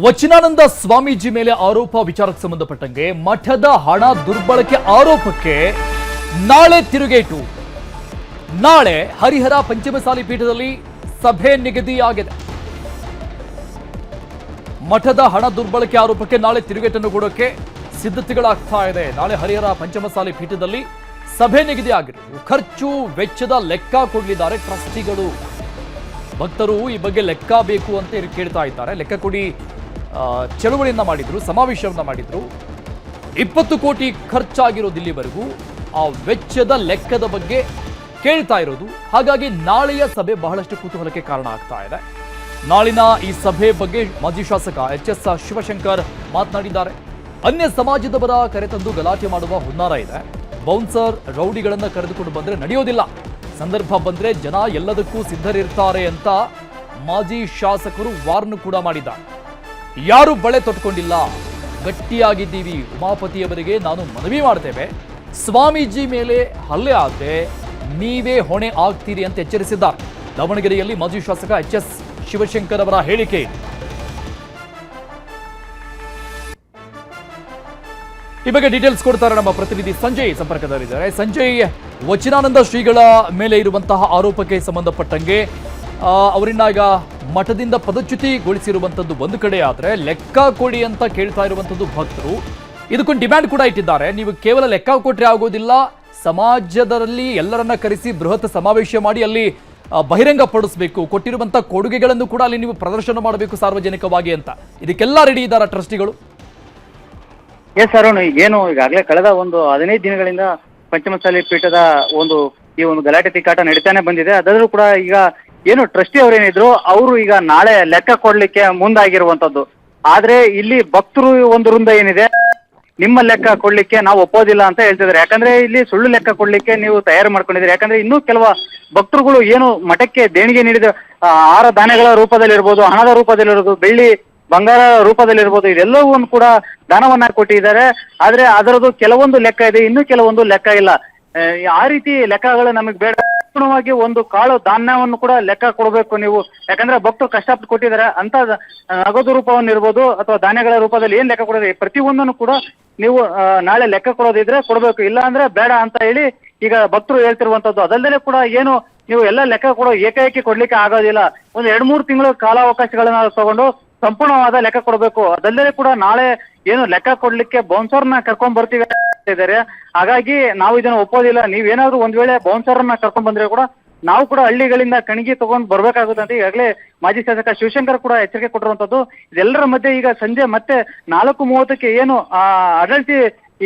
ವಚನಾನಂದ ಸ್ವಾಮೀಜಿ ಮೇಲೆ ಆರೋಪ ವಿಚಾರಕ್ಕೆ ಸಂಬಂಧಪಟ್ಟಂಗೆ ಮಠದ ಹಣ ದುರ್ಬಳಕೆ ಆರೋಪಕ್ಕೆ ನಾಳೆ ತಿರುಗೇಟು. ನಾಳೆ ಹರಿಹರ ಪಂಚಮಸಾಲಿ ಪೀಠದಲ್ಲಿ ಸಭೆ ನಿಗದಿಯಾಗಿದೆ. ಮಠದ ಹಣ ದುರ್ಬಳಕೆ ಆರೋಪಕ್ಕೆ ನಾಳೆ ತಿರುಗೇಟನ್ನು ಕೊಡೋಕೆ ಸಿದ್ಧತೆಗಳಾಗ್ತಾ ಇದೆ. ನಾಳೆ ಹರಿಹರ ಪಂಚಮಸಾಲಿ ಪೀಠದಲ್ಲಿ ಸಭೆ ನಿಗದಿಯಾಗಿರುವುದು. ಖರ್ಚು ವೆಚ್ಚದ ಲೆಕ್ಕ ಕೊಡಲಿದ್ದಾರೆ ಟ್ರಸ್ಟಿಗಳು. ಭಕ್ತರು ಈ ಬಗ್ಗೆ ಲೆಕ್ಕ ಬೇಕು ಅಂತ ಕೇಳ್ತಾ ಇದ್ದಾರೆ. ಲೆಕ್ಕ ಕೊಡಿ ಚಳುವಳಿಯನ್ನ ಮಾಡಿದ್ರು, ಸಮಾವೇಶವನ್ನ ಮಾಡಿದ್ರು. 20 ಕೋಟಿ ಖರ್ಚಾಗಿರೋದು ಇಲ್ಲಿವರೆಗೂ. ಆ ವೆಚ್ಚದ ಲೆಕ್ಕದ ಬಗ್ಗೆ ಕೇಳ್ತಾ ಇರೋದು. ಹಾಗಾಗಿ ನಾಳೆಯ ಸಭೆ ಬಹಳಷ್ಟು ಕುತೂಹಲಕ್ಕೆ ಕಾರಣ ಆಗ್ತಾ ಇದೆ. ನಾಳಿನ ಈ ಸಭೆ ಬಗ್ಗೆ ಮಾಜಿ ಶಾಸಕ ಎಚ್.ಎಸ್. ಶಿವಶಂಕರ್ ಮಾತನಾಡಿದ್ದಾರೆ. ಅನ್ಯ ಸಮಾಜದವರ ಕರೆತಂದು ಗಲಾಟೆ ಮಾಡುವ ಹುನ್ನಾರ ಇದೆ. ಬೌನ್ಸರ್ ರೌಡಿಗಳನ್ನ ಕರೆದುಕೊಂಡು ಬಂದ್ರೆ ನಡೆಯೋದಿಲ್ಲ. ಸಂದರ್ಭ ಬಂದ್ರೆ ಜನ ಎಲ್ಲದಕ್ಕೂ ಸಿದ್ಧರಿರ್ತಾರೆ ಅಂತ ಮಾಜಿ ಶಾಸಕರು ವಾರ್ನ್ ಕೂಡ ಮಾಡಿದ್ದಾರೆ. ಯಾರು ಬಳೆ ತೊಟ್ಕೊಂಡಿಲ್ಲ, ಗಟ್ಟಿಯಾಗಿದ್ದೀವಿ. ಉಮಾಪತಿಯವರಿಗೆ ನಾನು ಮನವಿ ಮಾಡ್ತೇವೆ, ಸ್ವಾಮೀಜಿ ಮೇಲೆ ಹಲ್ಲೆ ಆದ್ರೆ ನೀವೇ ಹೊಣೆ ಆಗ್ತೀರಿ ಅಂತ ಎಚ್ಚರಿಸಿದ್ದಾರೆ. ದಾವಣಗೆರೆಯಲ್ಲಿ ಮಾಜಿ ಶಾಸಕ ಎಚ್.ಎಸ್. ಶಿವಶಂಕರ್ ಅವರ ಹೇಳಿಕೆ. ಈ ಬಗ್ಗೆ ಡೀಟೇಲ್ಸ್ ಕೊಡ್ತಾರೆ ನಮ್ಮ ಪ್ರತಿನಿಧಿ ಸಂಜಯ್ ಸಂಪರ್ಕದಲ್ಲಿದ್ದಾರೆ. ಸಂಜಯ್, ವಚನಾನಂದ ಶ್ರೀಗಳ ಮೇಲೆ ಇರುವಂತಹ ಆರೋಪಕ್ಕೆ ಸಂಬಂಧಪಟ್ಟಂಗೆ ಅವರನ್ನ ಈಗ ಮಠದಿಂದ ಪದಚ್ಯುತಿಗೊಳಿಸಿರುವಂತದ್ದು ಒಂದು ಕಡೆ ಆದ್ರೆ, ಲೆಕ್ಕ ಕೊಡಿ ಅಂತ ಕೇಳ್ತಾ ಇರುವಂತದ್ದು ಭಕ್ತರು. ಇದಕ್ಕೊಂದು ಡಿಮ್ಯಾಂಡ್ ಕೂಡ ಇಟ್ಟಿದ್ದಾರೆ. ನೀವು ಕೇವಲ ಲೆಕ್ಕ ಕೊಟ್ರೆ ಆಗೋದಿಲ್ಲ, ಸಮಾಜದಲ್ಲಿ ಎಲ್ಲರನ್ನ ಕರೆಸಿ ಬೃಹತ್ ಸಮಾವೇಶ ಮಾಡಿ ಅಲ್ಲಿ ಬಹಿರಂಗ ಪಡಿಸಬೇಕು. ಕೊಟ್ಟಿರುವಂತಹ ಕೊಡುಗೆಗಳನ್ನು ಕೂಡ ಅಲ್ಲಿ ನೀವು ಪ್ರದರ್ಶನ ಮಾಡಬೇಕು ಸಾರ್ವಜನಿಕವಾಗಿ ಅಂತ. ಇದಕ್ಕೆಲ್ಲ ರೆಡಿ ಇದ್ದಾರಾ ಟ್ರಸ್ಟಿಗಳು? ಎಸ್ ಅರುಣ್, ಏನು ಈಗಾಗಲೇ ಕಳೆದ ಒಂದು 15 ದಿನಗಳಿಂದ ಪಂಚಮಸಾಲಿ ಪೀಠದ ಈ ಒಂದು ಗಲಾಟೆ ತಿಕ್ಕಾಟ ನಡೀತಾನೆ ಬಂದಿದೆ. ಅದಾದ್ರೂ ಕೂಡ ಈಗ ಏನು ಟ್ರಸ್ಟಿ ಅವರೇನಿದ್ರು ಅವರು ಈಗ ನಾಳೆ ಲೆಕ್ಕ ಕೊಡ್ಲಿಕ್ಕೆ ಮುಂದಾಗಿರುವಂತದ್ದು. ಆದ್ರೆ ಇಲ್ಲಿ ಭಕ್ತರು ಒಂದು ವೃಂದ ಏನಿದೆ, ನಿಮ್ಮ ಲೆಕ್ಕ ಕೊಡ್ಲಿಕ್ಕೆ ನಾವು ಒಪ್ಪೋದಿಲ್ಲ ಅಂತ ಹೇಳ್ತಿದ್ದಾರೆ. ಯಾಕಂದ್ರೆ ಇಲ್ಲಿ ಸುಳ್ಳು ಲೆಕ್ಕ ಕೊಡ್ಲಿಕ್ಕೆ ನೀವು ತಯಾರು ಮಾಡ್ಕೊಂಡಿದ್ದೀರಿ. ಯಾಕಂದ್ರೆ ಇನ್ನೂ ಕೆಲವು ಭಕ್ತರುಗಳು ಏನು ಮಠಕ್ಕೆ ದೇಣಿಗೆ ನೀಡಿದ ಆಹಾರ ಧಾನ್ಯಗಳ ರೂಪದಲ್ಲಿರ್ಬೋದು, ಹಣದ ರೂಪದಲ್ಲಿರ್ಬೋದು, ಬೆಳ್ಳಿ ಬಂಗಾರ ರೂಪದಲ್ಲಿರ್ಬೋದು, ಇದೆಲ್ಲವೂ ಕೂಡ ದಾನವನ್ನ ಕೊಟ್ಟಿದ್ದಾರೆ. ಆದ್ರೆ ಅದರದ್ದು ಕೆಲವೊಂದು ಲೆಕ್ಕ ಇದೆ, ಇನ್ನು ಕೆಲವೊಂದು ಲೆಕ್ಕ ಇಲ್ಲ. ಆ ರೀತಿ ಲೆಕ್ಕಗಳು ನಮಗೆ ಬೇಡ. ಸಂಪೂರ್ಣವಾಗಿ ಒಂದು ಕಾಳು ಧಾನ್ಯವನ್ನು ಕೂಡ ಲೆಕ್ಕ ಕೊಡಬೇಕು ನೀವು. ಯಾಕಂದ್ರೆ ಭಕ್ತರು ಕಷ್ಟಪಟ್ಟು ಕೊಟ್ಟಿದ್ದಾರೆ ಅಂತ ನಗದು ರೂಪವನ್ನು ಇರ್ಬೋದು ಅಥವಾ ಧಾನ್ಯಗಳ ರೂಪದಲ್ಲಿ ಏನ್ ಲೆಕ್ಕ ಕೊಡೋದು, ಪ್ರತಿಯೊಂದನ್ನು ಕೂಡ ನೀವು ನಾಳೆ ಲೆಕ್ಕ ಕೊಡೋದಿದ್ರೆ ಕೊಡಬೇಕು, ಇಲ್ಲ ಅಂದ್ರೆ ಬೇಡ ಅಂತ ಹೇಳಿ ಈಗ ಭಕ್ತರು ಹೇಳ್ತಿರುವಂತದ್ದು. ಅದಲ್ಲದೆ ಕೂಡ ಏನು ನೀವು ಎಲ್ಲ ಲೆಕ್ಕ ಕೊಡೋ ಏಕಾಏಕಿ ಕೊಡ್ಲಿಕ್ಕೆ ಆಗೋದಿಲ್ಲ. ಒಂದು 2-3 ತಿಂಗಳು ಕಾಲಾವಕಾಶಗಳನ್ನ ತಗೊಂಡು ಸಂಪೂರ್ಣವಾದ ಲೆಕ್ಕ ಕೊಡಬೇಕು. ಅದಲ್ಲದೆ ಕೂಡ ನಾಳೆ ಏನು ಲೆಕ್ಕ ಕೊಡ್ಲಿಕ್ಕೆ ಬೌನ್ಸರ್ನ ಕರ್ಕೊಂಡ್ ಬರ್ತೀವಿ ಇದ್ದಾರೆ. ಹಾಗಾಗಿ ನಾವು ಇದನ್ನ ಒಪ್ಪೋದಿಲ್ಲ. ನೀವೇನಾದ್ರೂ ಒಂದ್ ವೇಳೆ ಬೌನ್ಸರ್ನ ಕರ್ಕೊಂಡ್ ಬಂದ್ರೆ ಕೂಡ ನಾವು ಕೂಡ ಹಳ್ಳಿಗಳಿಂದ ಕಣಿಗೆ ತಗೊಂಡ್ ಬರ್ಬೇಕಾಗುತ್ತೆ ಅಂತ ಈಗಾಗಲೇ ಮಾಜಿ ಶಾಸಕ ಶಿವಶಂಕರ್ ಕೂಡ ಎಚ್ಚರಿಕೆ ಕೊಟ್ಟಿರುವಂತದ್ದು. ಇದೆಲ್ಲರ ಮಧ್ಯೆ ಈಗ ಸಂಜೆ ಮತ್ತೆ 4:30ಕ್ಕೆ ಏನು ಆಡಳಿತ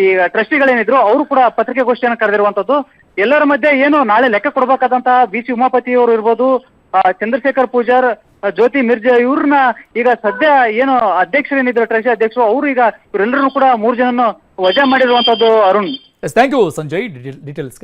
ಈ ಟ್ರಸ್ಟಿಗಳೇನಿದ್ರು ಅವರು ಕೂಡ ಪತ್ರಿಕಾಗೋಷ್ಠಿಯನ್ನು ಕರೆದಿರುವಂತದ್ದು. ಎಲ್ಲರ ಮಧ್ಯೆ ಏನು ನಾಳೆ ಲೆಕ್ಕ ಕೊಡ್ಬೇಕಾದಂತಹ ಬಿ.ಸಿ. ಉಮಾಪತಿ ಅವರು ಇರ್ಬೋದು, ಚಂದ್ರಶೇಖರ್ ಪೂಜಾರ್, ಜ್ಯೋತಿ ಮಿರ್ಜಾ ಇವ್ರನ್ನ ಈಗ ಸದ್ಯ ಏನು ಅಧ್ಯಕ್ಷರೇನಿದ್ರು ಟ್ರಸ್ಟಿ ಅಧ್ಯಕ್ಷರು, ಅವರು ಈಗ ಇವರೆಲ್ಲರೂ ಕೂಡ 3 ಜನನ್ನು ವಜಾ ಮಾಡಿರುವಂತದ್ದು. Arun, thank you Sanjay ಡೀಟೇಲ್ಸ್ಗೆ.